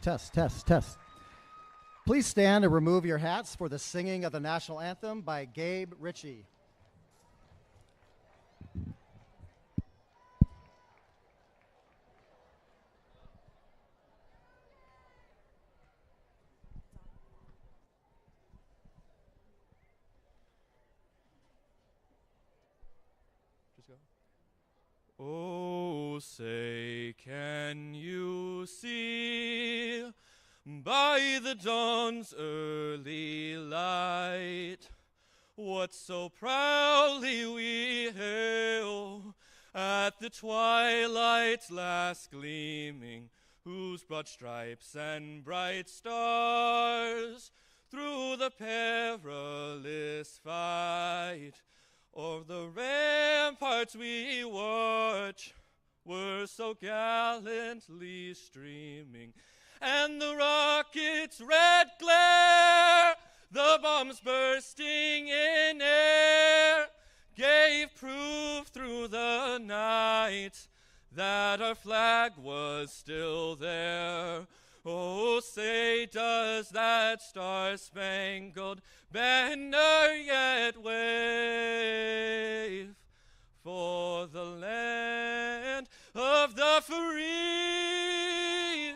Test, test, test. Please stand and remove your hats for the singing of the national anthem by Gabe Ritchie. Oh, say, can you see by the dawn's early light what so proudly we hail at the twilight's last gleaming, whose broad stripes and bright stars through the perilous fight o'er the ramparts we watch were so gallantly streaming, and the rocket's red glare, the bombs bursting in air, gave proof through the night that our flag was still there. Oh, say, does that star-spangled banner yet wave for the land of the free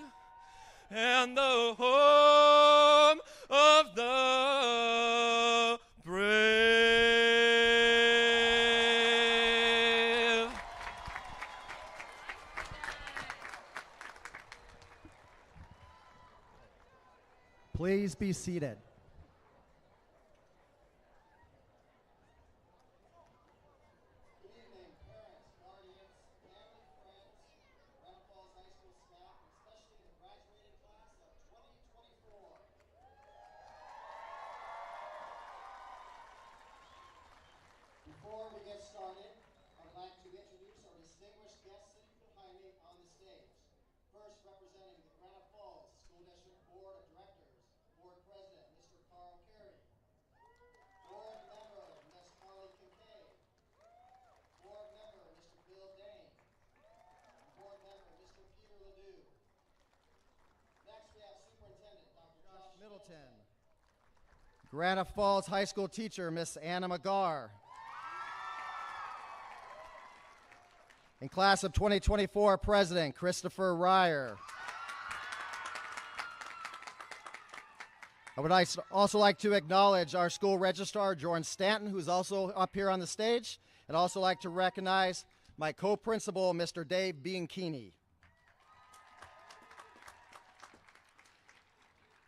and the home of the brave? Please be seated. Good evening, parents, guardians, family, friends, Granite Falls High School staff, and especially the graduating class of 2024. Before we get started, I would like to introduce our distinguished guests sitting behind me on the stage. First, representing the Granite Falls School District Board of Directors, Board President, Mr. Carl Carey. Board Member, Ms. Carly Kincaid. Board Member, Mr. Bill Dane. And Board Member, Mr. Peter Ledoux. Next, we have Superintendent Dr. Josh Middleton. Granite Falls High School teacher, Miss Anna McGar. In class of 2024, President Christopher Ryer. I would also like to acknowledge our school registrar, Jordan Stanton, who's also up here on the stage, and also like to recognize my co-principal, Mr. Dave Bianchini.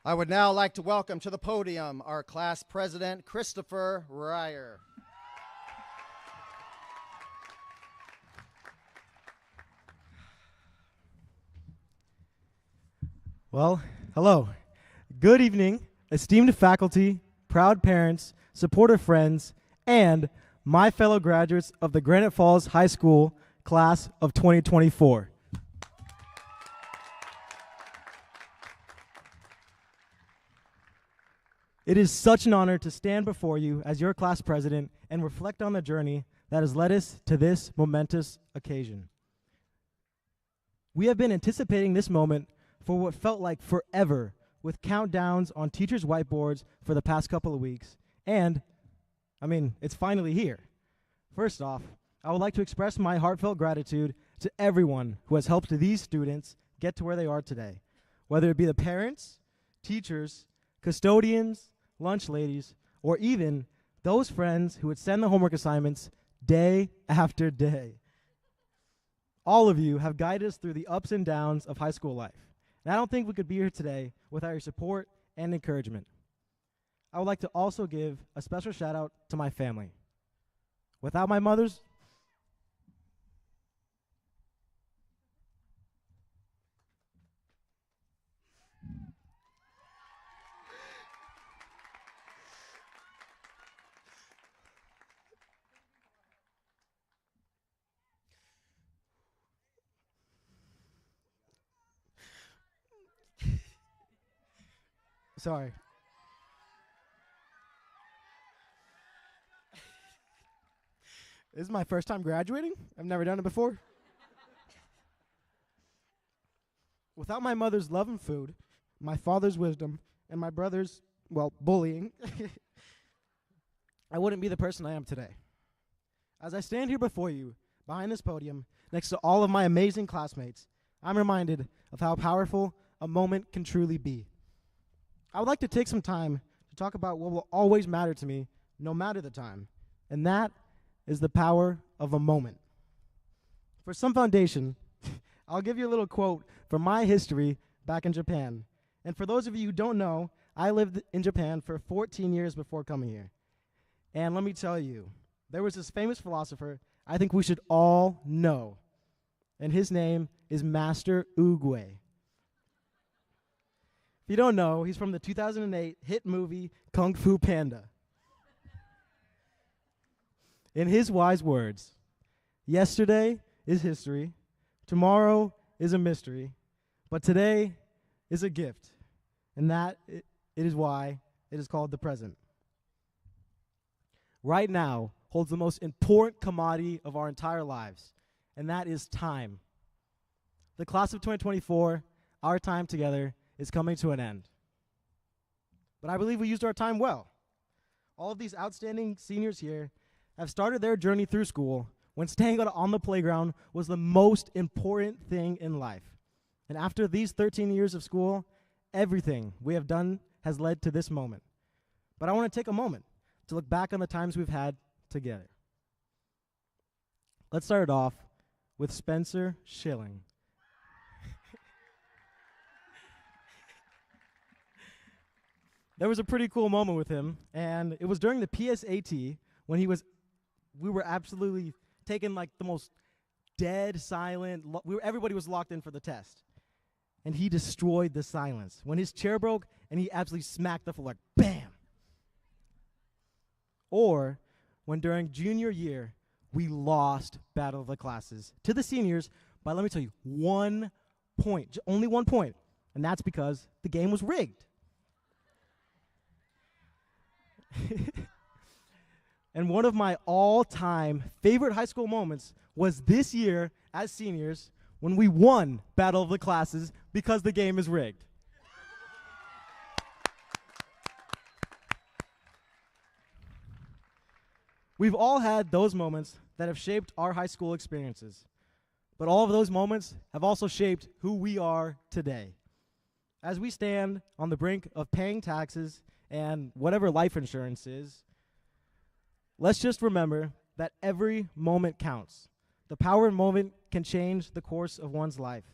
I would now like to welcome to the podium our class president, Christopher Ryer. Well, hello. Good evening, esteemed faculty, proud parents, supportive friends, and my fellow graduates of the Granite Falls High School class of 2024. It is such an honor to stand before you as your class president and reflect on the journey that has led us to this momentous occasion. We have been anticipating this moment for what felt like forever, with countdowns on teachers' whiteboards for the past couple of weeks. And, it's finally here. First off, I would like to express my heartfelt gratitude to everyone who has helped these students get to where they are today, whether it be the parents, teachers, custodians, lunch ladies, or even those friends who would send the homework assignments day after day. All of you have guided us through the ups and downs of high school life. And I don't think we could be here today without your support and encouragement. I would like to also give a special shout out to my family. Without my mother's Sorry. This is my first time graduating. I've never done it before. Without my mother's love and food, my father's wisdom, and my brother's, well, bullying, I wouldn't be the person I am today. As I stand here before you, behind this podium, next to all of my amazing classmates, I'm reminded of how powerful a moment can truly be. I would like to take some time to talk about what will always matter to me, no matter the time, and that is the power of a moment. For some foundation, I'll give you a little quote from my history back in Japan. And for those of you who don't know, I lived in Japan for 14 years before coming here. And let me tell you, there was this famous philosopher I think we should all know, and his name is Master Oogway. If you don't know, he's from the 2008 hit movie Kung Fu Panda. In his wise words, yesterday is history, tomorrow is a mystery, but today is a gift, and that it is why it is called the present. Right now holds the most important commodity of our entire lives, and that is time. The class of 2024, our time together, is coming to an end. But I believe we used our time well. All of these outstanding seniors here have started their journey through school when staying on the playground was the most important thing in life. And after these 13 years of school, everything we have done has led to this moment. But I want to take a moment to look back on the times we've had together. Let's start it off with Spencer Schilling. There was a pretty cool moment with him, and it was during the PSAT when we were absolutely taking like the most dead, silent, everybody was locked in for the test. And he destroyed the silence. When his chair broke and he absolutely smacked the floor, like bam! Or when during junior year, we lost Battle of the Classes to the seniors by, let me tell you, 1 point, only 1 point. And that's because the game was rigged. And one of my all-time favorite high school moments was this year as seniors when we won Battle of the Classes because the game is rigged. We've all had those moments that have shaped our high school experiences, but all of those moments have also shaped who we are today. As we stand on the brink of paying taxes and whatever life insurance is, let's just remember that every moment counts. The power of moment can change the course of one's life.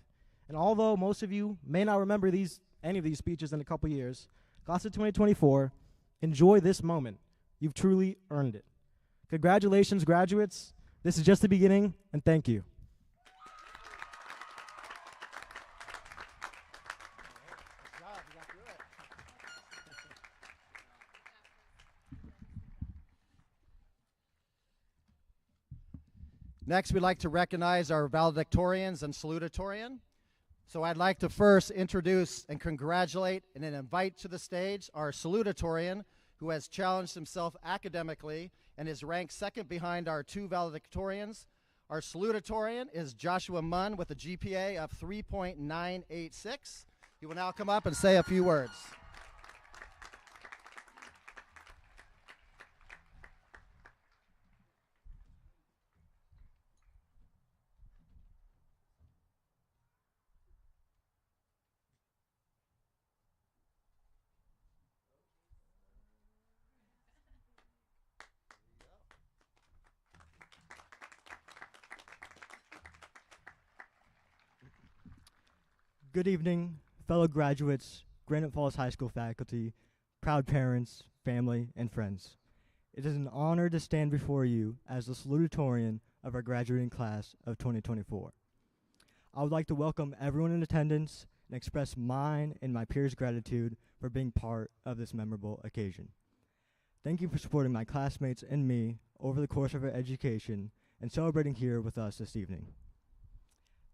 And although most of you may not remember any of these speeches in a couple years, class of 2024, enjoy this moment. You've truly earned it. Congratulations, graduates. This is just the beginning, and thank you. Next, we'd like to recognize our valedictorians and salutatorian. So I'd like to first introduce and congratulate and then invite to the stage our salutatorian, who has challenged himself academically and is ranked second behind our two valedictorians. Our salutatorian is Joshua Munn with a GPA of 3.986. He will now come up and say a few words. Good evening, fellow graduates, Granite Falls High School faculty, proud parents, family, and friends. It is an honor to stand before you as the salutatorian of our graduating class of 2024. I would like to welcome everyone in attendance and express mine and my peers' gratitude for being part of this memorable occasion. Thank you for supporting my classmates and me over the course of our education and celebrating here with us this evening.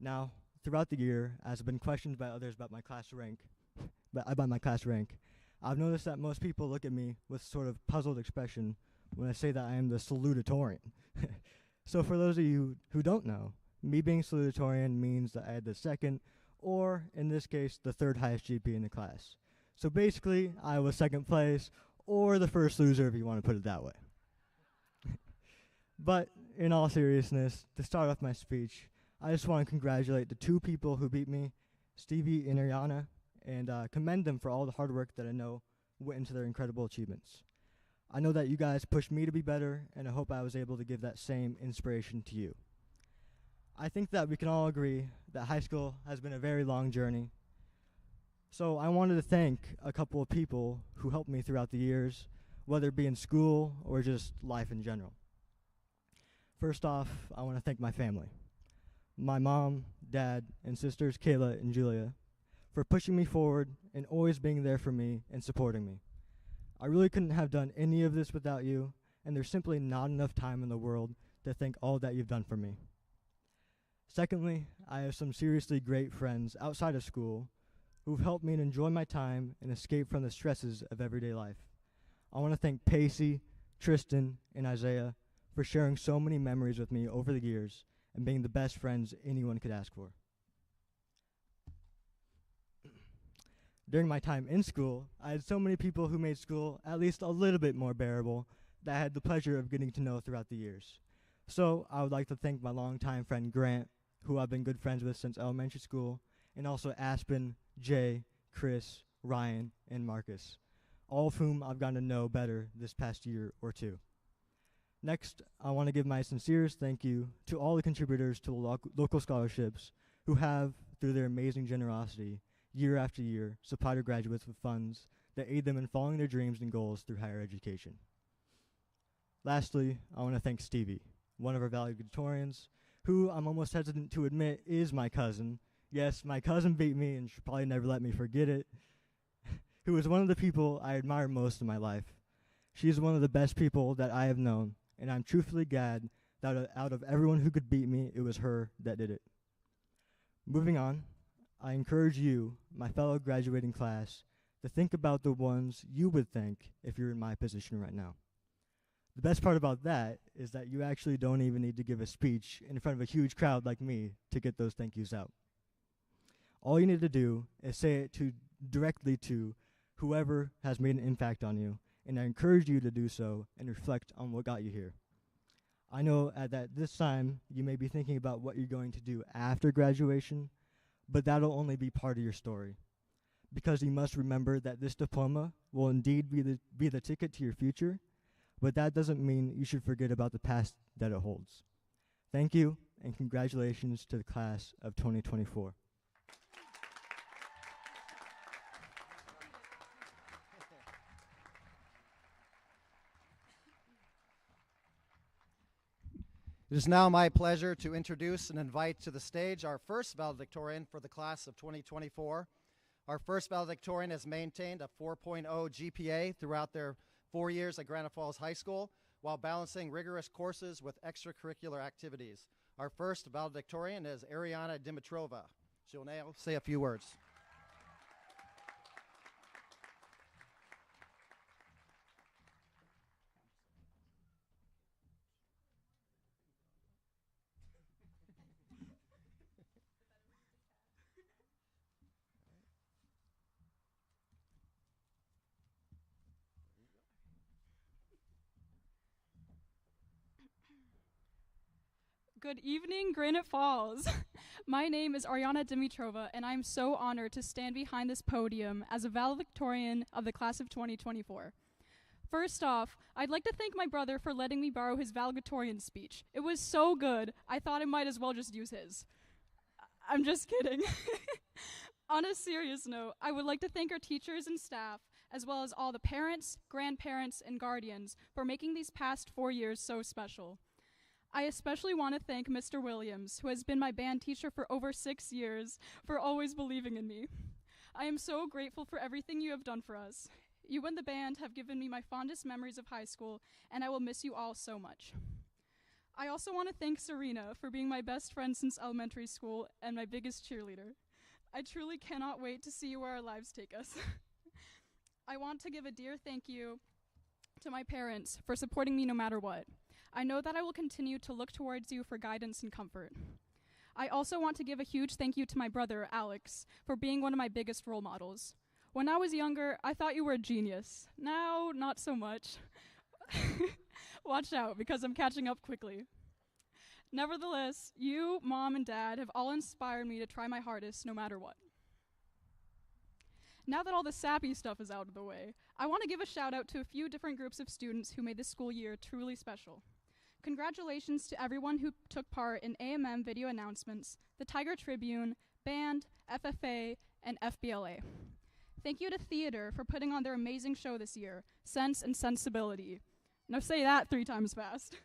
Now, throughout the year, as I've been questioned by others about my class rank, I've noticed that most people look at me with sort of puzzled expression when I say that I am the salutatorian. So for those of you who don't know, me being salutatorian means that I had the second or in this case, the third highest GPA in the class. So basically, I was second place, or the first loser if you want to put it that way. But in all seriousness, to start off my speech, I just want to congratulate the two people who beat me, Stevie and Ariana, and commend them for all the hard work that I know went into their incredible achievements. I know that you guys pushed me to be better, and I hope I was able to give that same inspiration to you. I think that we can all agree that high school has been a very long journey. So I wanted to thank a couple of people who helped me throughout the years, whether it be in school or just life in general. First off, I want to thank my family. My mom, dad, and sisters Kayla and Julia for pushing me forward and always being there for me and supporting me. I really couldn't have done any of this without you, and there's simply not enough time in the world to thank all that you've done for me. Secondly, I have some seriously great friends outside of school who've helped me to enjoy my time and escape from the stresses of everyday life. I want to thank Pacey, Tristan, and Isaiah for sharing so many memories with me over the years and being the best friends anyone could ask for. During my time in school, I had so many people who made school at least a little bit more bearable that I had the pleasure of getting to know throughout the years. So I would like to thank my longtime friend Grant, who I've been good friends with since elementary school, and also Aspen, Jay, Chris, Ryan, and Marcus, all of whom I've gotten to know better this past year or two. Next, I want to give my sincerest thank you to all the contributors to the local scholarships who have, through their amazing generosity, year after year, supplied our graduates with funds that aid them in following their dreams and goals through higher education. Lastly, I want to thank Stevie, one of our valedictorians, who I'm almost hesitant to admit is my cousin. Yes, my cousin beat me and she'll probably never let me forget it. Who is one of the people I admire most in my life. She is one of the best people that I have known, and I'm truthfully glad that out of everyone who could beat me, it was her that did it. Moving on, I encourage you, my fellow graduating class, to think about the ones you would thank if you're in my position right now. The best part about that is that you actually don't even need to give a speech in front of a huge crowd like me to get those thank yous out. All you need to do is say it directly to whoever has made an impact on you, and I encourage you to do so and reflect on what got you here. I know at this time you may be thinking about what you're going to do after graduation, but that'll only be part of your story. Because you must remember that this diploma will indeed be the ticket to your future, but that doesn't mean you should forget about the past that it holds. Thank you, and congratulations to the class of 2024. It is now my pleasure to introduce and invite to the stage our first valedictorian for the class of 2024. Our first valedictorian has maintained a 4.0 GPA throughout their 4 years at Granite Falls High School while balancing rigorous courses with extracurricular activities. Our first valedictorian is Ariana Dimitrova. She'll now say a few words. Good evening, Granite Falls. My name is Ariana Dimitrova, and I'm so honored to stand behind this podium as a valedictorian of the class of 2024. First off, I'd like to thank my brother for letting me borrow his valedictorian speech. It was so good, I thought I might as well just use his. I'm just kidding. On a serious note, I would like to thank our teachers and staff, as well as all the parents, grandparents, and guardians for making these past 4 years so special. I especially want to thank Mr. Williams, who has been my band teacher for over 6 years, for always believing in me. I am so grateful for everything you have done for us. You and the band have given me my fondest memories of high school, and I will miss you all so much. I also want to thank Serena for being my best friend since elementary school and my biggest cheerleader. I truly cannot wait to see where our lives take us. I want to give a dear thank you to my parents for supporting me no matter what. I know that I will continue to look towards you for guidance and comfort. I also want to give a huge thank you to my brother, Alex, for being one of my biggest role models. When I was younger, I thought you were a genius. Now, not so much. Watch out, because I'm catching up quickly. Nevertheless, you, Mom, and Dad have all inspired me to try my hardest no matter what. Now that all the sappy stuff is out of the way, I want to give a shout out to a few different groups of students who made this school year truly special. Congratulations to everyone who took part in AMM video announcements, the Tiger Tribune, band, FFA, and FBLA. Thank you to theater for putting on their amazing show this year, Sense and Sensibility. Now say that 3 times fast.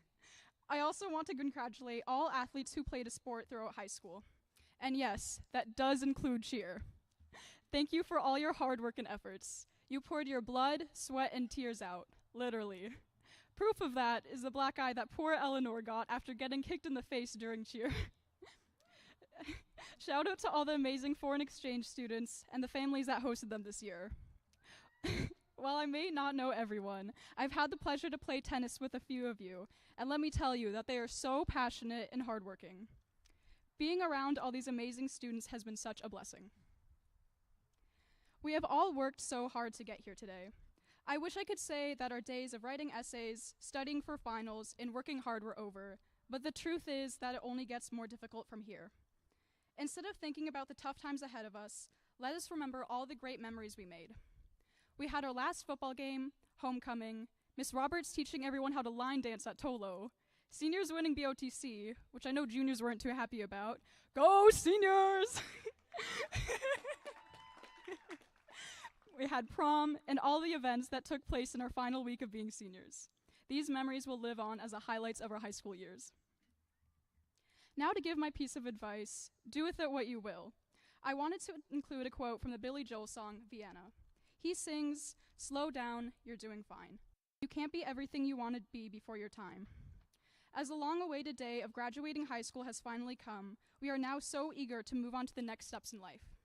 I also want to congratulate all athletes who played a sport throughout high school. And yes, that does include cheer. Thank you for all your hard work and efforts. You poured your blood, sweat, and tears out, literally. Proof of that is the black eye that poor Eleanor got after getting kicked in the face during cheer. Shout out to all the amazing foreign exchange students and the families that hosted them this year. While I may not know everyone, I've had the pleasure to play tennis with a few of you, and let me tell you that they are so passionate and hardworking. Being around all these amazing students has been such a blessing. We have all worked so hard to get here today. I wish I could say that our days of writing essays, studying for finals, and working hard were over, but the truth is that it only gets more difficult from here. Instead of thinking about the tough times ahead of us, let us remember all the great memories we made. We had our last football game, homecoming, Miss Roberts teaching everyone how to line dance at Tolo, seniors winning BOTC, which I know juniors weren't too happy about. Go seniors! We had prom and all the events that took place in our final week of being seniors. These memories will live on as the highlights of our high school years. Now to give my piece of advice, do with it what you will. I wanted to include a quote from the Billy Joel song, Vienna. He sings, "Slow down, you're doing fine. You can't be everything you want to be before your time." As the long-awaited day of graduating high school has finally come, we are now so eager to move on to the next steps in life.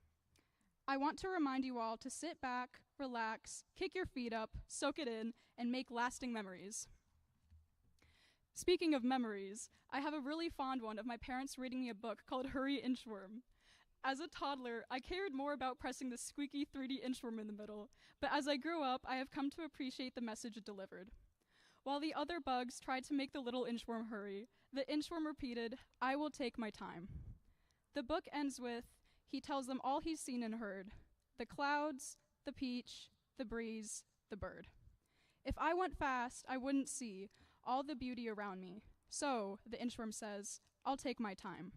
I want to remind you all to sit back, relax, kick your feet up, soak it in, and make lasting memories. Speaking of memories, I have a really fond one of my parents reading me a book called Hurry Inchworm. As a toddler, I cared more about pressing the squeaky 3D inchworm in the middle, but as I grew up, I have come to appreciate the message it delivered. While the other bugs tried to make the little inchworm hurry, the inchworm repeated, "I will take my time." The book ends with, he tells them all he's seen and heard: the clouds, the peach, the breeze, the bird. If I went fast, I wouldn't see all the beauty around me. So, the inchworm says, I'll take my time.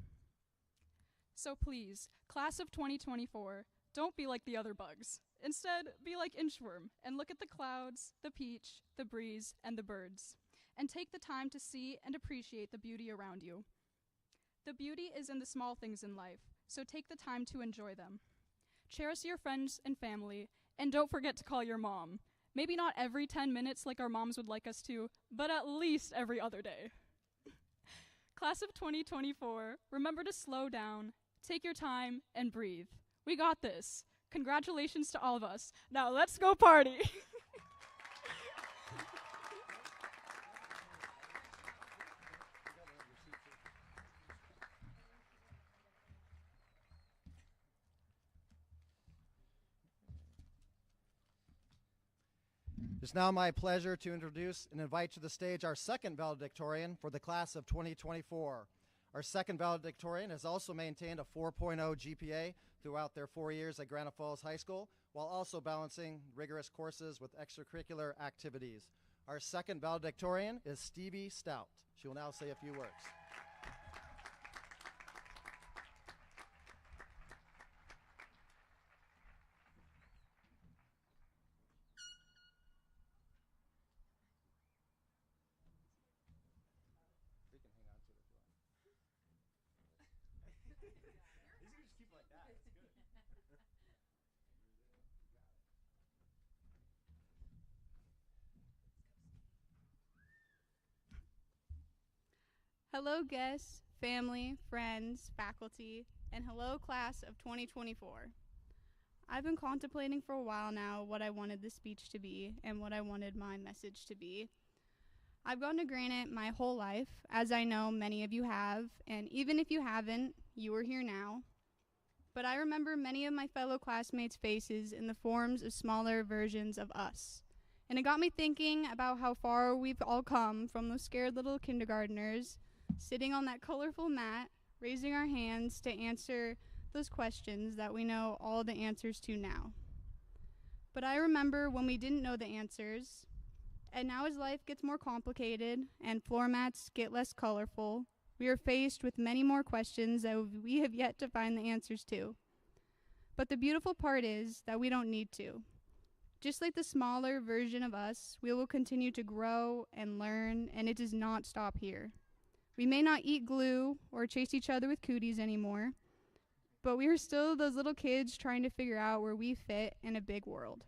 So please, class of 2024, don't be like the other bugs. Instead, be like inchworm and look at the clouds, the peach, the breeze, and the birds, and take the time to see and appreciate the beauty around you. The beauty is in the small things in life, so take the time to enjoy them. Cherish your friends and family, and don't forget to call your mom. Maybe not every 10 minutes like our moms would like us to, but at least every other day. Class of 2024, remember to slow down, take your time, and breathe. We got this. Congratulations to all of us. Now let's go party. It's now my pleasure to introduce and invite to the stage our second valedictorian for the class of 2024. Our second valedictorian has also maintained a 4.0 GPA throughout their 4 years at Granite Falls High School, while also balancing rigorous courses with extracurricular activities. Our second valedictorian is Stevie Stout. She will now say a few words. Hello guests, family, friends, faculty, and hello class of 2024. I've been contemplating for a while now what I wanted this speech to be and what I wanted my message to be. I've gone to Granite my whole life, as I know many of you have, and even if you haven't, you are here now. But I remember many of my fellow classmates' faces in the forms of smaller versions of us. And it got me thinking about how far we've all come from those scared little kindergartners sitting on that colorful mat, raising our hands to answer those questions that we know all the answers to now. But I remember when we didn't know the answers, and now as life gets more complicated and floor mats get less colorful, we are faced with many more questions that we have yet to find the answers to. But the beautiful part is that we don't need to. Just like the smaller version of us, we will continue to grow and learn, and it does not stop here. We may not eat glue or chase each other with cooties anymore, but we are still those little kids trying to figure out where we fit in a big world.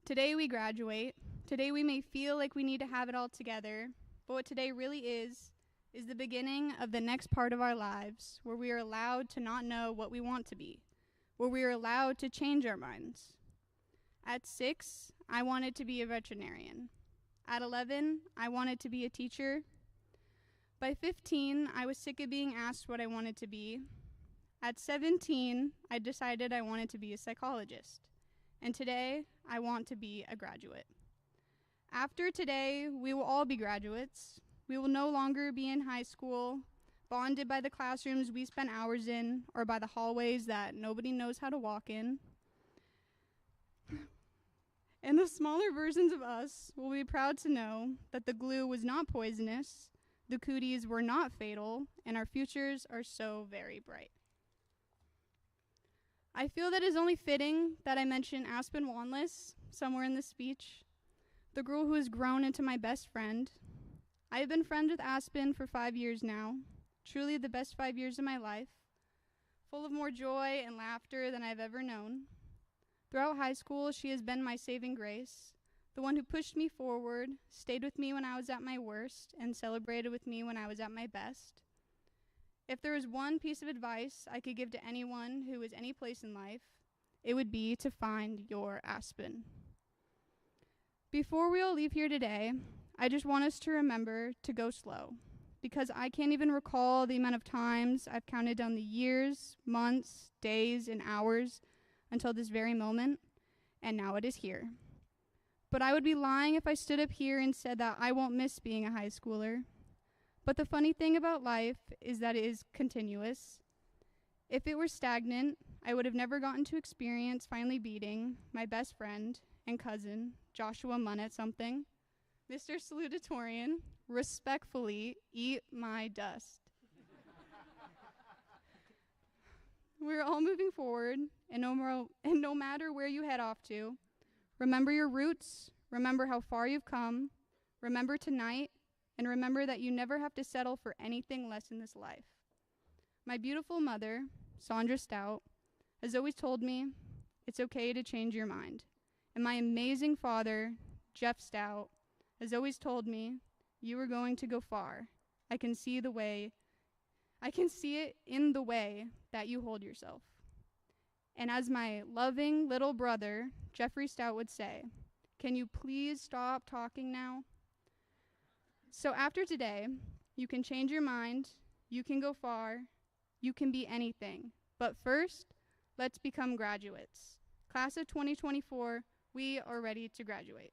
Today we graduate. Today we may feel like we need to have it all together, but what today really is the beginning of the next part of our lives, where we are allowed to not know what we want to be, where we are allowed to change our minds. At 6, I wanted to be a veterinarian. At 11, I wanted to be a teacher. By 15, I was sick of being asked what I wanted to be. At 17, I decided I wanted to be a psychologist. And today, I want to be a graduate. After today, we will all be graduates. We will no longer be in high school, bonded by the classrooms we spent hours in, or by the hallways that nobody knows how to walk in. And the smaller versions of us will be proud to know that the glue was not poisonous, the cooties were not fatal, and our futures are so very bright. I feel that it is only fitting that I mention Aspen Wanless somewhere in this speech, the girl who has grown into my best friend. I have been friends with Aspen for 5 years now, truly the best 5 years of my life, full of more joy and laughter than I've ever known. Throughout high school, she has been my saving grace, the one who pushed me forward, stayed with me when I was at my worst, and celebrated with me when I was at my best. If there was one piece of advice I could give to anyone who is any place in life, it would be to find your Aspen. Before we all leave here today, I just want us to remember to go slow, because I can't even recall the amount of times I've counted down the years, months, days, and hours until this very moment, and now it is here. But I would be lying if I stood up here and said that I won't miss being a high schooler. But the funny thing about life is that it is continuous. If it were stagnant, I would have never gotten to experience finally beating my best friend and cousin, Joshua Munn, at something. Mr. Salutatorian, respectfully eat my dust. We're all moving forward, and no matter where you head off to, remember your roots, remember how far you've come, remember tonight, and remember that you never have to settle for anything less in this life. My beautiful mother, Sandra Stout, has always told me it's okay to change your mind. And my amazing father, Jeff Stout, has always told me you are going to go far. I can see it in the way that you hold yourself. And as my loving little brother, Jeffrey Stout, would say, can you please stop talking now? So after today, you can change your mind, you can go far, you can be anything. But first, let's become graduates. Class of 2024, we are ready to graduate.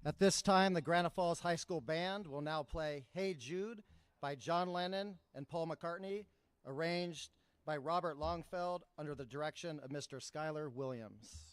At this time, the Granite Falls High School Band will now play Hey Jude by John Lennon and Paul McCartney, arranged by Robert Longfeld under the direction of Mr. Schuyler Williams.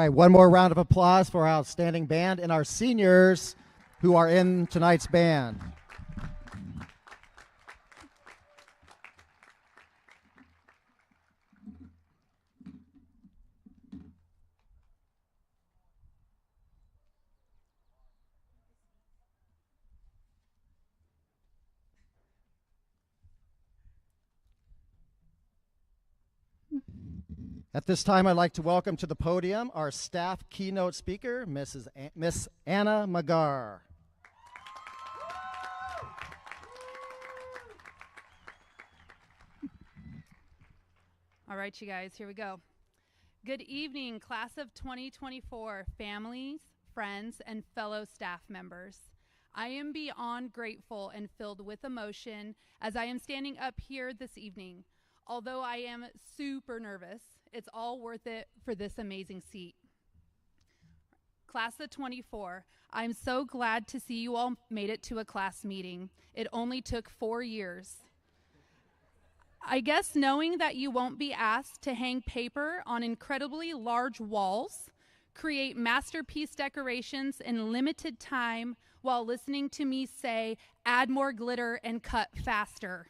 right, one more round of applause for our outstanding band and our seniors who are in tonight's band. At this time, I'd like to welcome to the podium our staff keynote speaker, Miss Anna Magar. All right, you guys, here we go. Good evening, class of 2024, families, friends, and fellow staff members. I am beyond grateful and filled with emotion as I am standing up here this evening. Although I am super nervous, it's all worth it for this amazing seat. Class of 24, I'm so glad to see you all made it to a class meeting. It only took 4 years. I guess knowing that you won't be asked to hang paper on incredibly large walls, create masterpiece decorations in limited time while listening to me say, add more glitter and cut faster,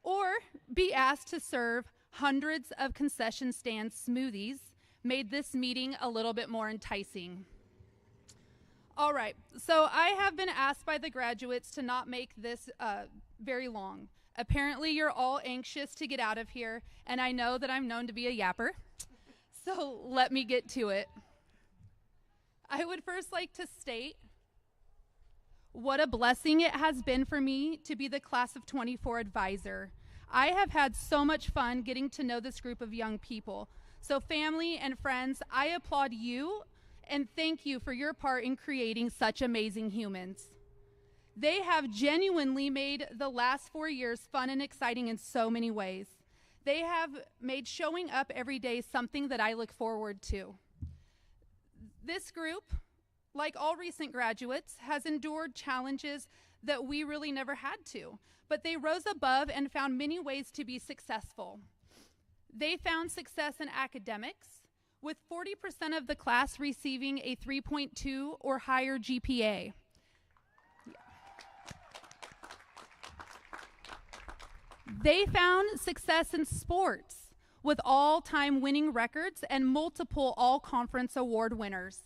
or be asked to serve hundreds of concession stand smoothies made this meeting a little bit more enticing. All right, so I have been asked by the graduates to not make this very long. Apparently you're all anxious to get out of here, and I know that I'm known to be a yapper, so let me get to it. I would first like to state what a blessing it has been for me to be the class of 24 advisor. I have had so much fun getting to know this group of young people. So family and friends, I applaud you and thank you for your part in creating such amazing humans. They have genuinely made the last 4 years fun and exciting in so many ways. They have made showing up every day something that I look forward to. This group, like all recent graduates, has endured challenges that we really never had to, but they rose above and found many ways to be successful. They found success in academics, with 40% of the class receiving a 3.2 or higher GPA. They found success in sports, with all-time winning records and multiple all-conference award winners.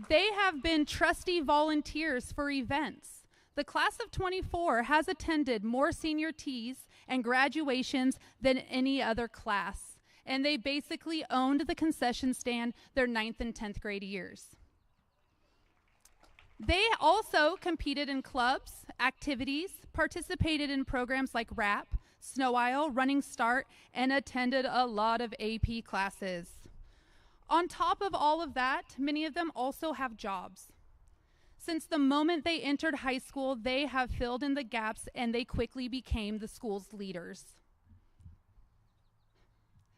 They have been trusty volunteers for events. The class of 24 has attended more senior teas and graduations than any other class, and they basically owned the concession stand their 9th and 10th grade years. They also competed in clubs, activities, participated in programs like rap, snow aisle, running start, and attended a lot of AP classes. On top of all of that, many of them also have jobs. Since the moment they entered high school, they have filled in the gaps and they quickly became the school's leaders.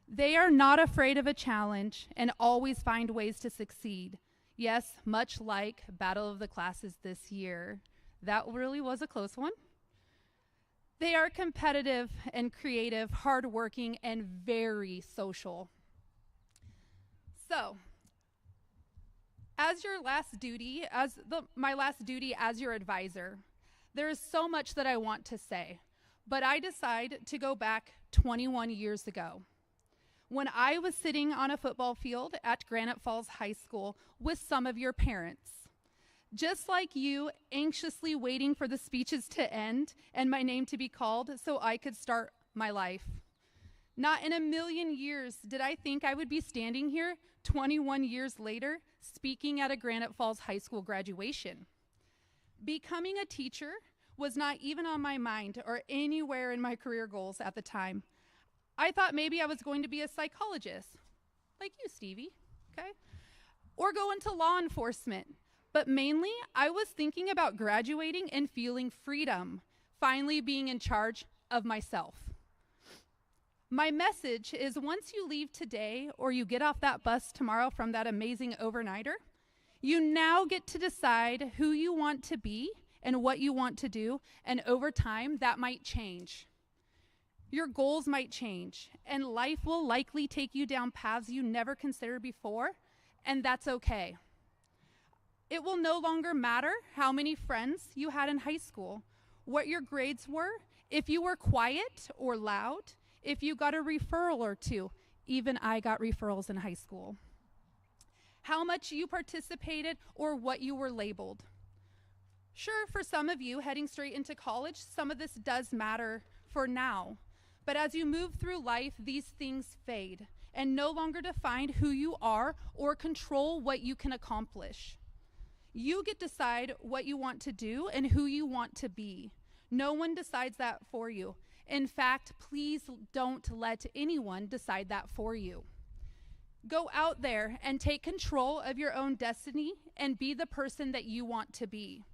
They are not afraid of a challenge and always find ways to succeed. Yes, much like Battle of the Classes this year. That really was a close one. They are competitive and creative, hardworking, and very social. So, as your last duty, my last duty as your advisor, there is so much that I want to say, but I decide to go back 21 years ago, when I was sitting on a football field at Granite Falls High School with some of your parents. Just like you, anxiously waiting for the speeches to end and my name to be called so I could start my life. Not in a million years did I think I would be standing here 21 years later speaking at a Granite Falls High School graduation. Becoming a teacher was not even on my mind or anywhere in my career goals at the time. I thought maybe I was going to be a psychologist, like you, Stevie, okay? Or go into law enforcement. But mainly, I was thinking about graduating and feeling freedom, finally being in charge of myself. My message is once you leave today or you get off that bus tomorrow from that amazing overnighter, you now get to decide who you want to be and what you want to do, and over time, that might change. Your goals might change, and life will likely take you down paths you never considered before, and that's okay. It will no longer matter how many friends you had in high school, what your grades were, if you were quiet or loud, if you got a referral or two. Even I got referrals in high school. How much you participated or what you were labeled. Sure, for some of you heading straight into college, some of this does matter for now. But as you move through life, these things fade and no longer define who you are or control what you can accomplish. You get to decide what you want to do and who you want to be. No one decides that for you. In fact, please don't let anyone decide that for you. Go out there and take control of your own destiny and be the person that you want to be.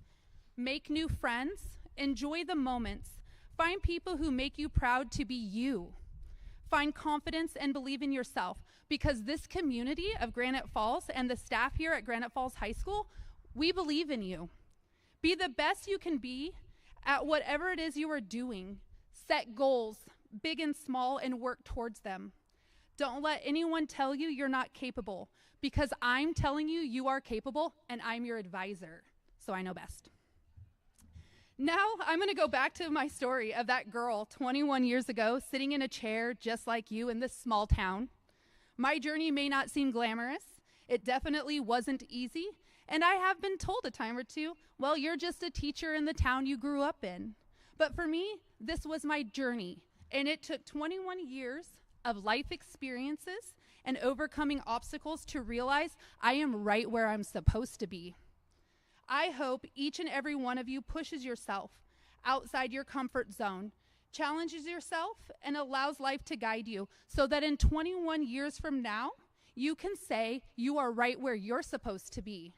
Make new friends, enjoy the moments, find people who make you proud to be you. Find confidence and believe in yourself, because this community of Granite Falls and the staff here at Granite Falls High School, we believe in you. Be the best you can be at whatever it is you are doing. Set goals, big and small, and work towards them. Don't let anyone tell you you're not capable, because I'm telling you you are capable, and I'm your advisor, so I know best. Now I'm going to go back to my story of that girl 21 years ago sitting in a chair just like you in this small town. My journey may not seem glamorous. It definitely wasn't easy, and I have been told a time or two, well, you're just a teacher in the town you grew up in. But for me, this was my journey, and it took 21 years of life experiences and overcoming obstacles to realize I am right where I'm supposed to be. I hope each and every one of you pushes yourself outside your comfort zone, challenges yourself, and allows life to guide you so that in 21 years from now, you can say you are right where you're supposed to be.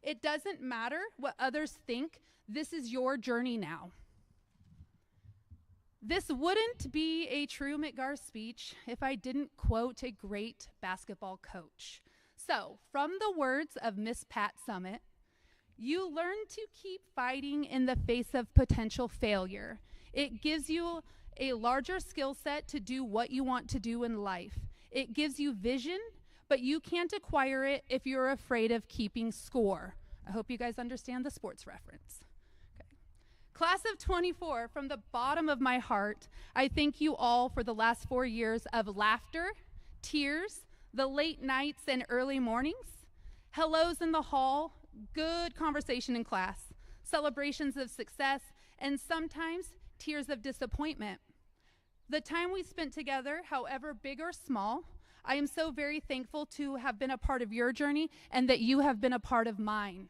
It doesn't matter what others think. This is your journey now. This wouldn't be a true McGar speech if I didn't quote a great basketball coach. So, from the words of Miss Pat Summitt, you learn to keep fighting in the face of potential failure. It gives you a larger skill set to do what you want to do in life. It gives you vision, but you can't acquire it if you're afraid of keeping score. I hope you guys understand the sports reference. Class of 24, from the bottom of my heart, I thank you all for the last 4 years of laughter, tears, the late nights and early mornings, hellos in the hall, good conversation in class, celebrations of success, and sometimes tears of disappointment. The time we spent together, however big or small, I am so very thankful to have been a part of your journey and that you have been a part of mine.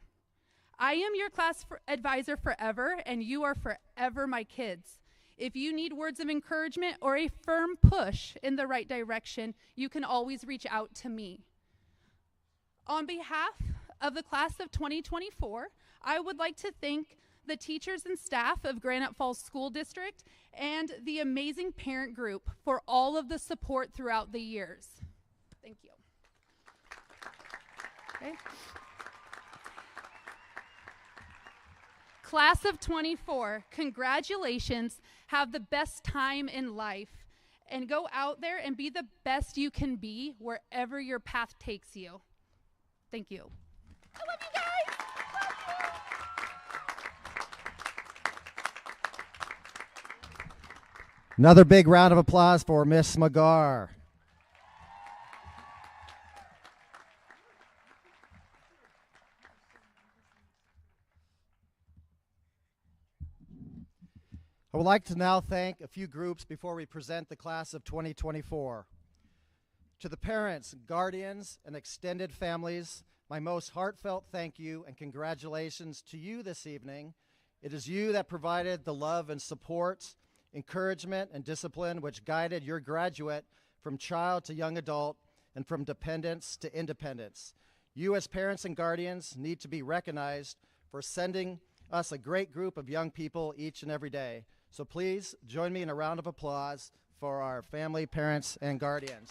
I am your class advisor forever, and you are forever my kids. If you need words of encouragement or a firm push in the right direction, you can always reach out to me. On behalf of the class of 2024, I would like to thank the teachers and staff of Granite Falls School District and the amazing parent group for all of the support throughout the years. Thank you. Okay. Class of 24, congratulations. Have the best time in life and go out there and be the best you can be wherever your path takes you. Thank you. I love you guys. Love you. Another big round of applause for Miss McGar. I would like to now thank a few groups before we present the class of 2024. To the parents, guardians, and extended families, my most heartfelt thank you and congratulations to you this evening. It is you that provided the love and support, encouragement, and discipline which guided your graduate from child to young adult and from dependence to independence. You as parents and guardians need to be recognized for sending us a great group of young people each and every day. So please join me in a round of applause for our family, parents, and guardians.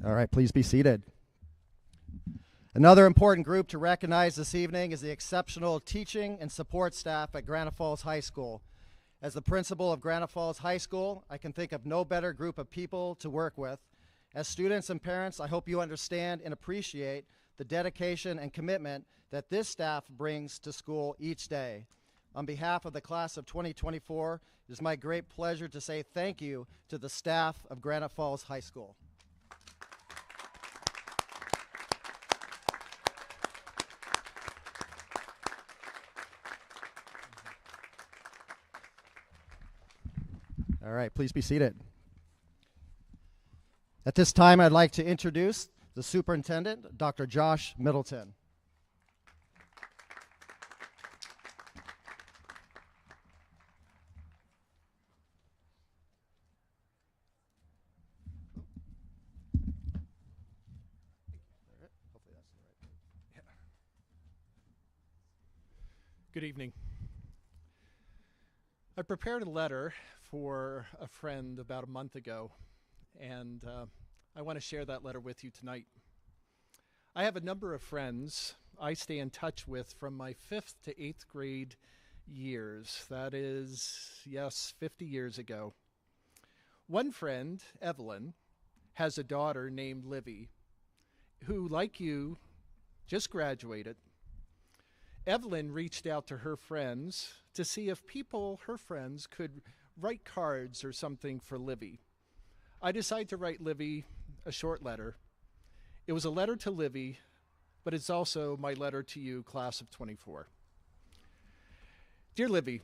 All right, please be seated. Another important group to recognize this evening is the exceptional teaching and support staff at Granite Falls High School. As the principal of Granite Falls High School, I can think of no better group of people to work with. As students and parents, I hope you understand and appreciate the dedication and commitment that this staff brings to school each day. On behalf of the class of 2024, it is my great pleasure to say thank you to the staff of Granite Falls High School. All right, please be seated. At this time, I'd like to introduce the superintendent, Dr. Josh Middleton. Good evening. I prepared a letter for a friend about a month ago, and I want to share that letter with you tonight. I have a number of friends I stay in touch with from my 5th to 8th grade years. That is, yes, 50 years ago. One friend, Evelyn, has a daughter named Livy, who, like you, just graduated. Evelyn reached out to her friends to see if people, her friends, could write cards or something for Livy. I decided to write Livy a short letter. It was a letter to Livy, but it's also my letter to you, class of 24. Dear Livy,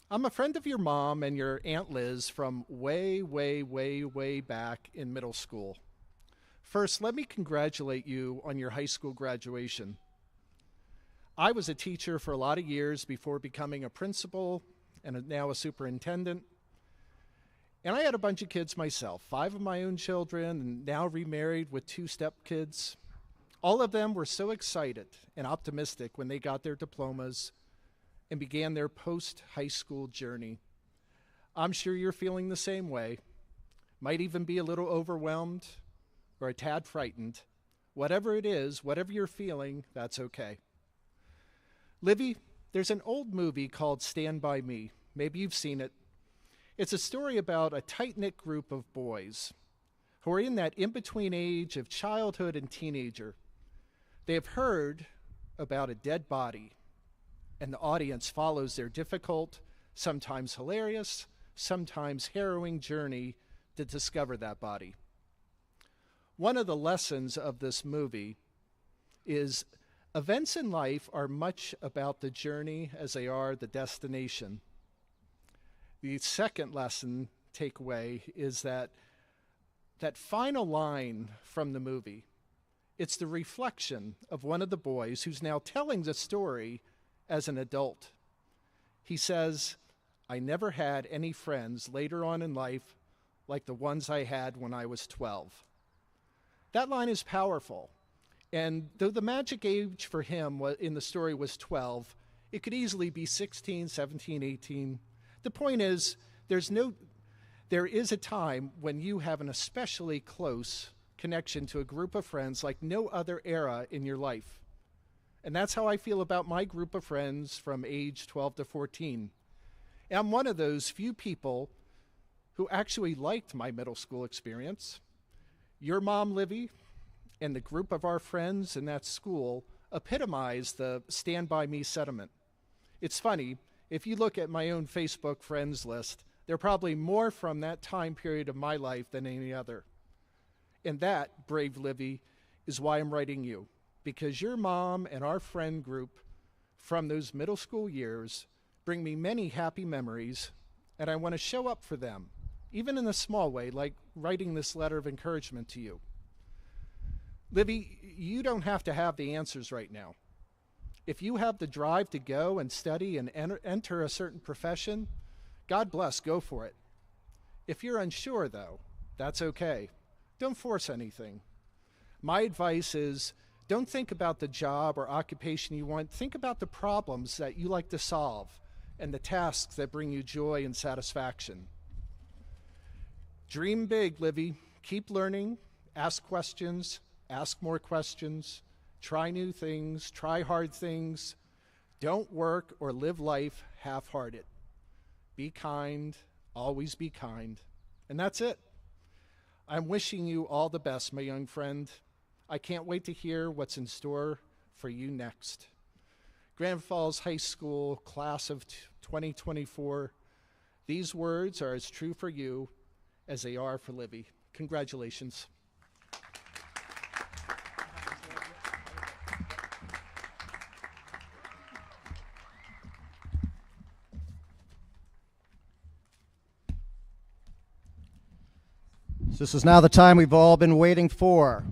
I'm a friend of your mom and your Aunt Liz from way, way, way, way back in middle school. First, let me congratulate you on your high school graduation. I was a teacher for a lot of years before becoming a principal and now a superintendent. And I had a bunch of kids myself, 5 of my own children, and now remarried with 2 stepkids. All of them were so excited and optimistic when they got their diplomas and began their post-high school journey. I'm sure you're feeling the same way. Might even be a little overwhelmed or a tad frightened. Whatever it is, whatever you're feeling, that's okay. Livy, there's an old movie called Stand By Me. Maybe you've seen it. It's a story about a tight-knit group of boys who are in that in-between age of childhood and teenager. They have heard about a dead body, and the audience follows their difficult, sometimes hilarious, sometimes harrowing journey to discover that body. One of the lessons of this movie is events in life are much about the journey as they are the destination. The second lesson takeaway is that final line from the movie, it's the reflection of one of the boys who's now telling the story as an adult. He says, I never had any friends later on in life like the ones I had when I was 12. That line is powerful. And though the magic age for him in the story was 12, it could easily be 16, 17, 18. The point is, there is a time when you have an especially close connection to a group of friends like no other era in your life. And that's how I feel about my group of friends from age 12 to 14. And I'm one of those few people who actually liked my middle school experience. Your mom, Livy, and the group of our friends in that school epitomize the Stand By Me sentiment. It's funny, if you look at my own Facebook friends list, there are probably more from that time period of my life than any other. And that, brave Livy, is why I'm writing you, because your mom and our friend group from those middle school years bring me many happy memories, and I want to show up for them, even in a small way, like writing this letter of encouragement to you. Livy, you don't have to have the answers right now. If you have the drive to go and study and enter a certain profession, God bless, go for it. If you're unsure, though, that's okay. Don't force anything. My advice is, don't think about the job or occupation you want. Think about the problems that you like to solve and the tasks that bring you joy and satisfaction. Dream big, Livy. Keep learning Ask questions, ask more questions, try new things, try hard things. Don't work or live life half-hearted. Be kind, always be kind. And that's it. I'm wishing you all the best, my young friend. I can't wait to hear what's in store for you next. Granite Falls High School class of 2024, these words are as true for you as they are for Libby. Congratulations. This is now the time we've all been waiting for.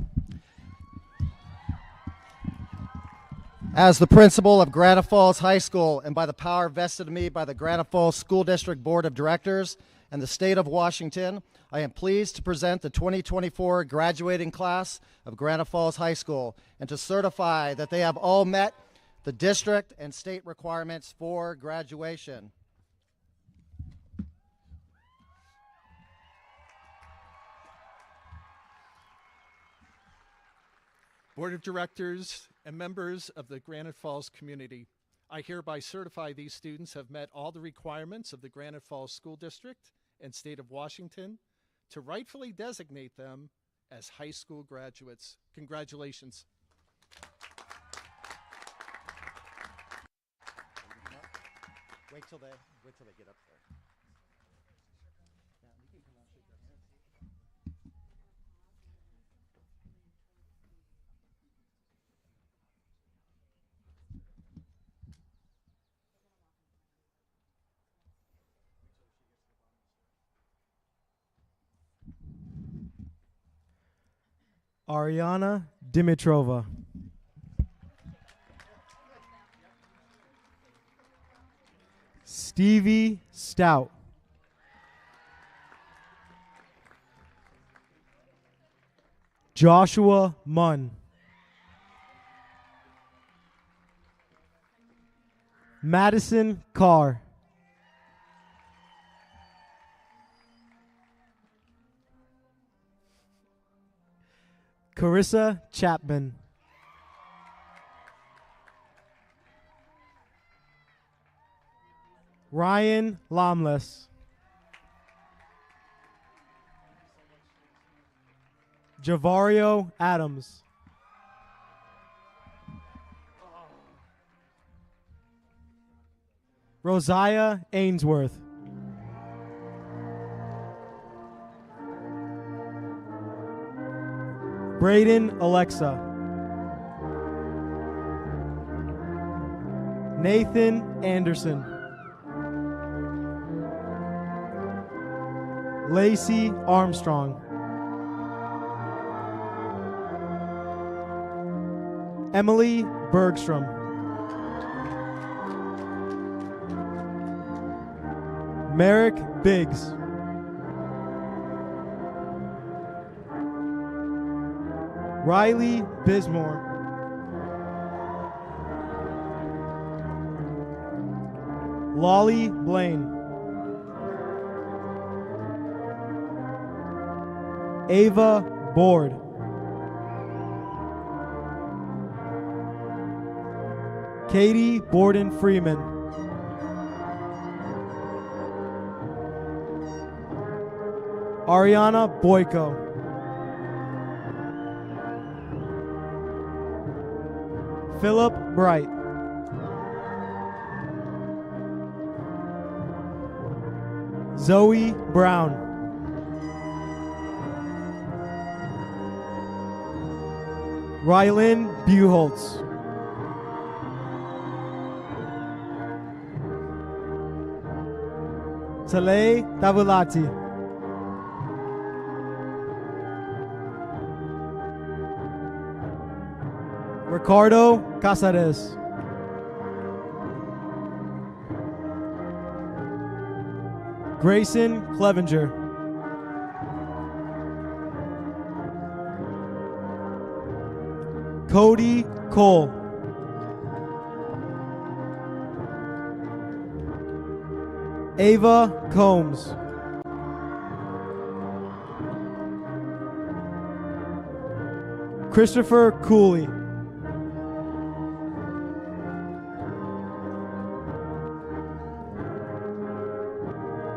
As the principal of Granite Falls High School, and by the power vested in me by the Granite Falls School District Board of Directors and the State of Washington, I am pleased to present the 2024 graduating class of Granite Falls High School and to certify that they have all met the district and state requirements for graduation. Board of Directors and members of the Granite Falls community, I hereby certify these students have met all the requirements of the Granite Falls School District and State of Washington to rightfully designate them as high school graduates. Congratulations. Wait till they get up there. Ariana Dimitrova. Stevie Stout. Joshua Munn. Madison Carr. Carissa Chapman. Ryan Lomless. Javario Adams. Rosiah Ainsworth. Braden Alexa. Nathan Anderson. Lacey Armstrong. Emily Bergstrom. Merrick Biggs. Riley Bismore. Lolly Blaine. Ava Board. Katie Borden Freeman. Ariana Boyko. Philip Bright. Zoe Brown. Rylin Buholtz. Talay Davulati. Ricardo Casares. Grayson Clevenger. Cody Cole. Ava Combs. Christopher Cooley.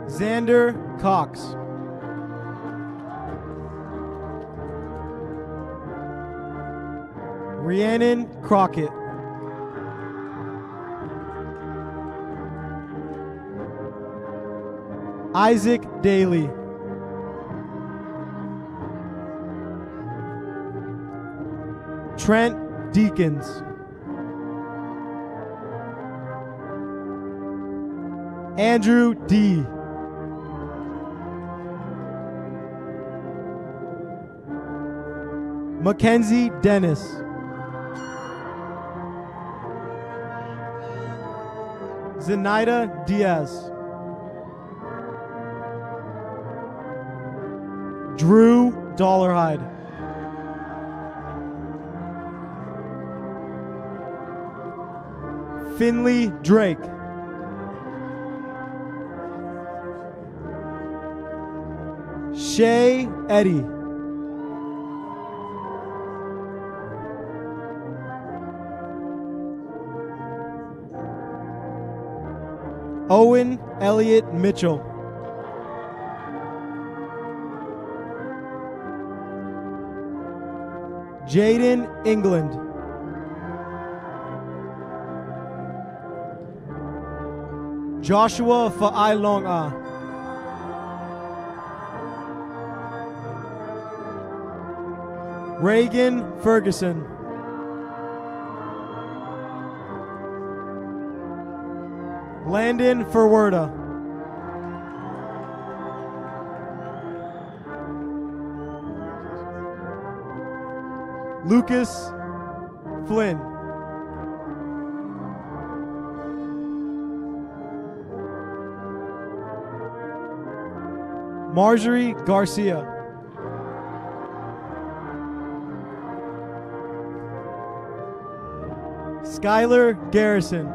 Xander Cox. Rhiannon Crockett. Isaac Daly. Trent Deakins. Andrew D. Mackenzie Dennis. Zenaida Diaz. Drew Dollarhide. Finley Drake. Shay Eddy. Owen Elliott Mitchell. Jaden England. Joshua Fa'ailonga. Reagan Ferguson. Landon Ferwerda. Lucas Flynn. Marjorie Garcia. Skylar Garrison.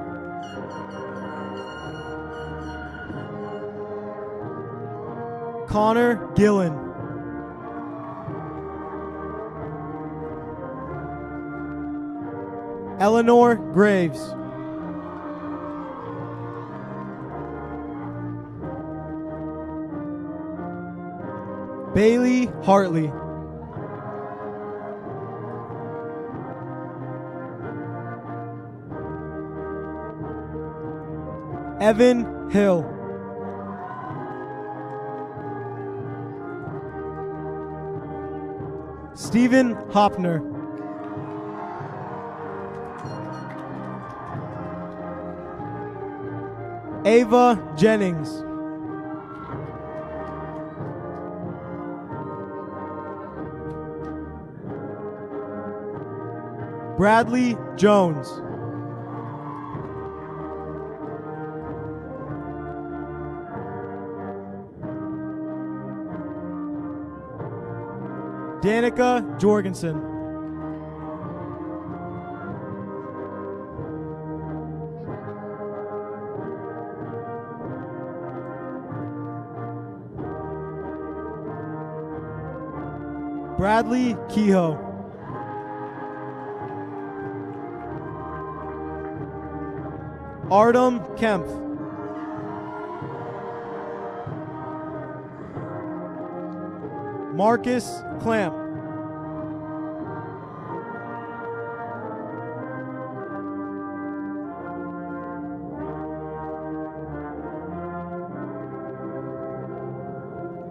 Connor Gillen. Eleanor Graves. Bailey Hartley. Evan Hill. Stephen Hopner. Ava Jennings. Bradley Jones. Danica Jorgensen. Bradley Kehoe. Artem Kempf. Marcus Clamp.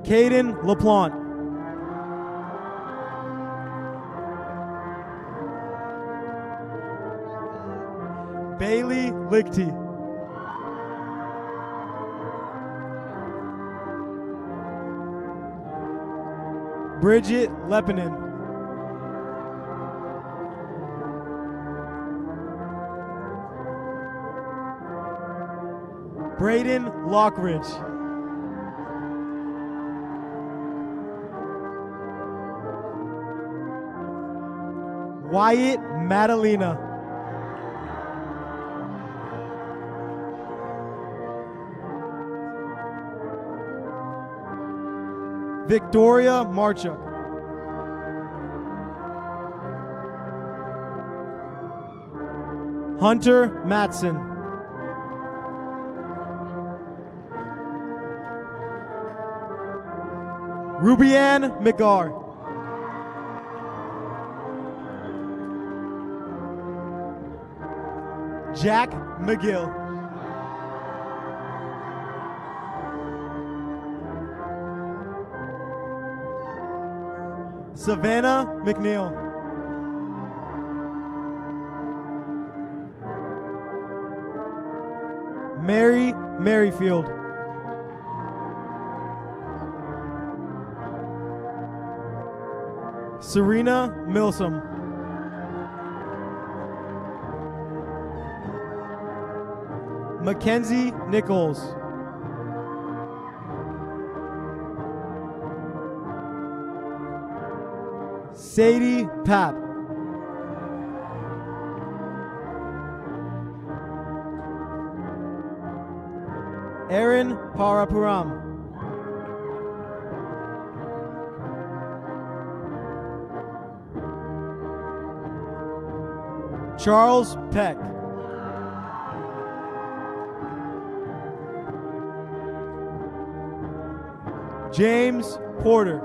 Caden LaPlante. Bailey Lichty. Bridget Lepinen. Braden Lockridge. Wyatt Madalena. Victoria Marchuk. Hunter Matson. Rubianne McGar. Jack McGill. Savannah McNeil. Mary Merrifield. Serena Milsom. Mackenzie Nichols. Sadie Papp. Aaron Parapuram. Charles Peck. James Porter.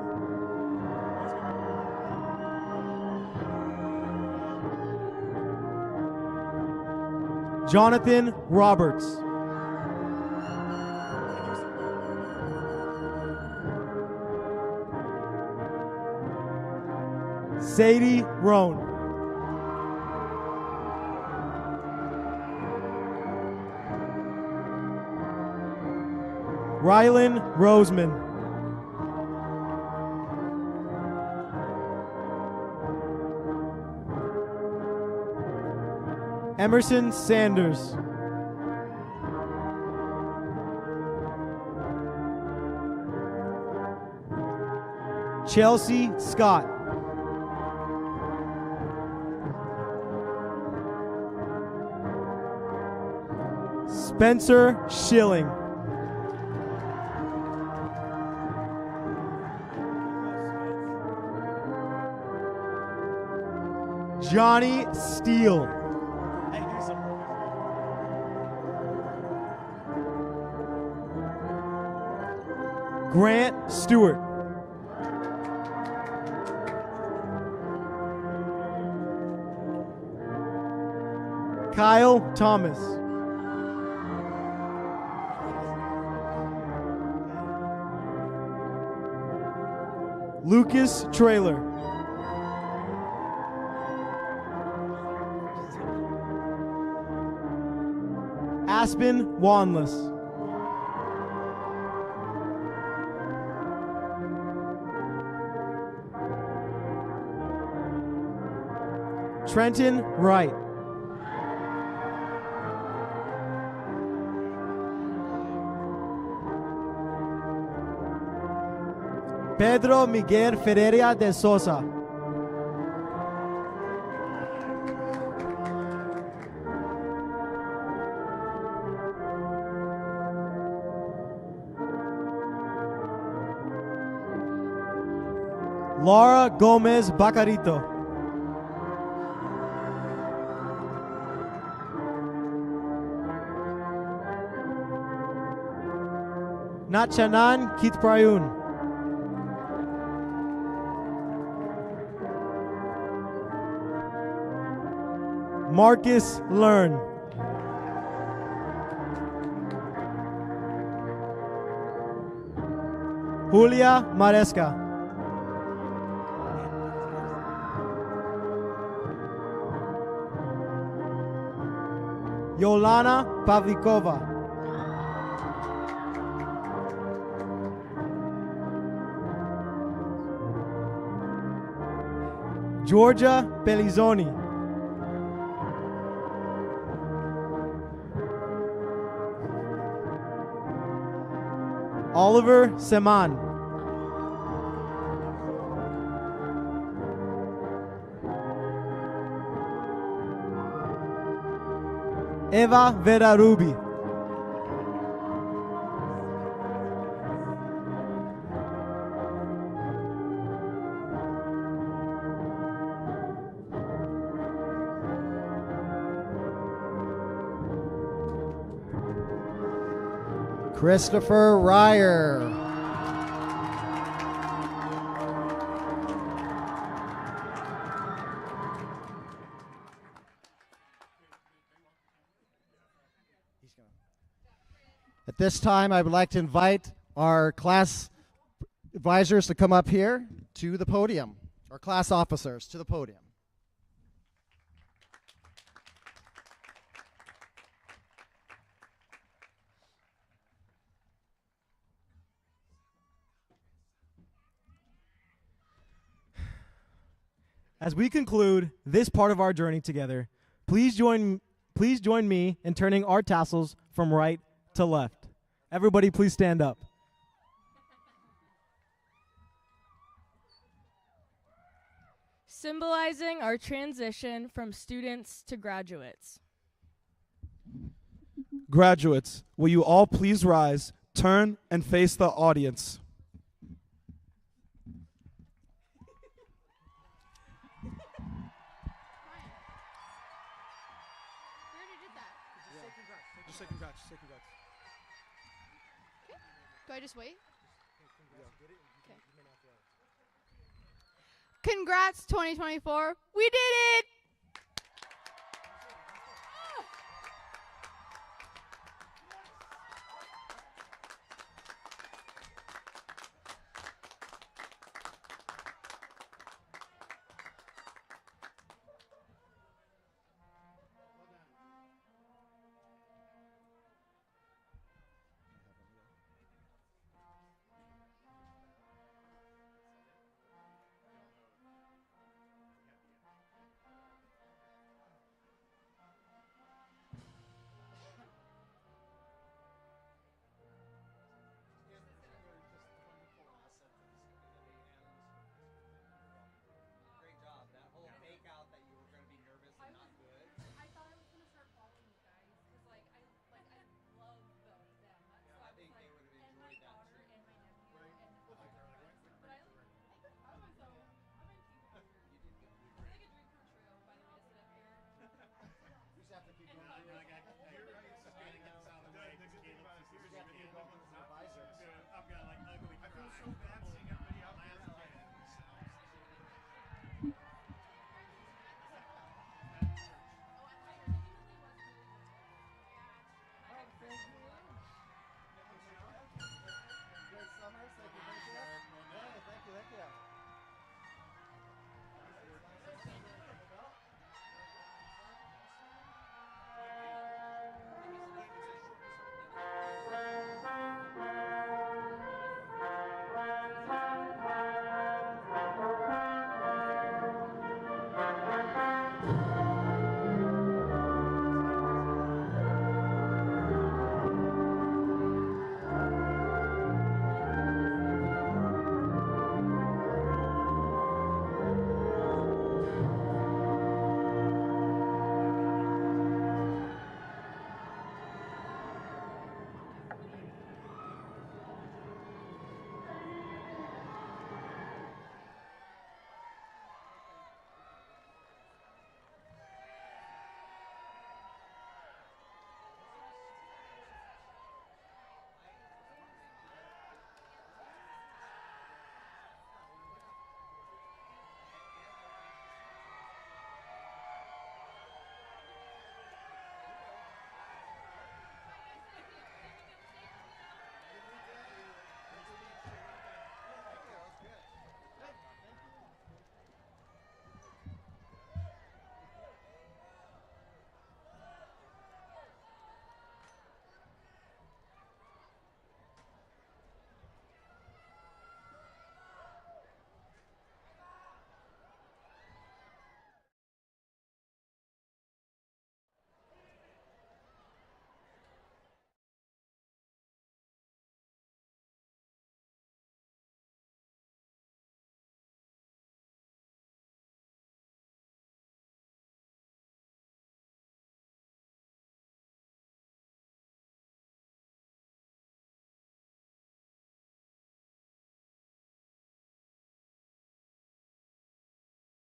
Jonathan Roberts. Sadie Roan. Rylan Roseman. Emerson Sanders. Chelsea Scott. Spencer Schilling. Johnny Steele. Grant Stewart. Kyle Thomas. Lucas Trailer. Aspen Wanless. Trenton Wright. Pedro Miguel Ferreira de Sosa. Laura Gomez Bacarito. Natchanan Kitprayun. Marcus Learn. Julia Maresca. Yolana Pavlikova. Georgia Pelizoni. Oliver Seman. Eva Vera Ruby. Christopher Ryer. At this time, I would like to invite our class advisors to come up here to the podium, or class officers to the podium. As we conclude this part of our journey together, please join me in turning our tassels from right to left. Everybody, please stand up. Symbolizing our transition from students to graduates. Graduates, will you all please rise, turn, and face the audience? Just say congrats. Do I just wait? Okay. Congrats, 2024. We did it!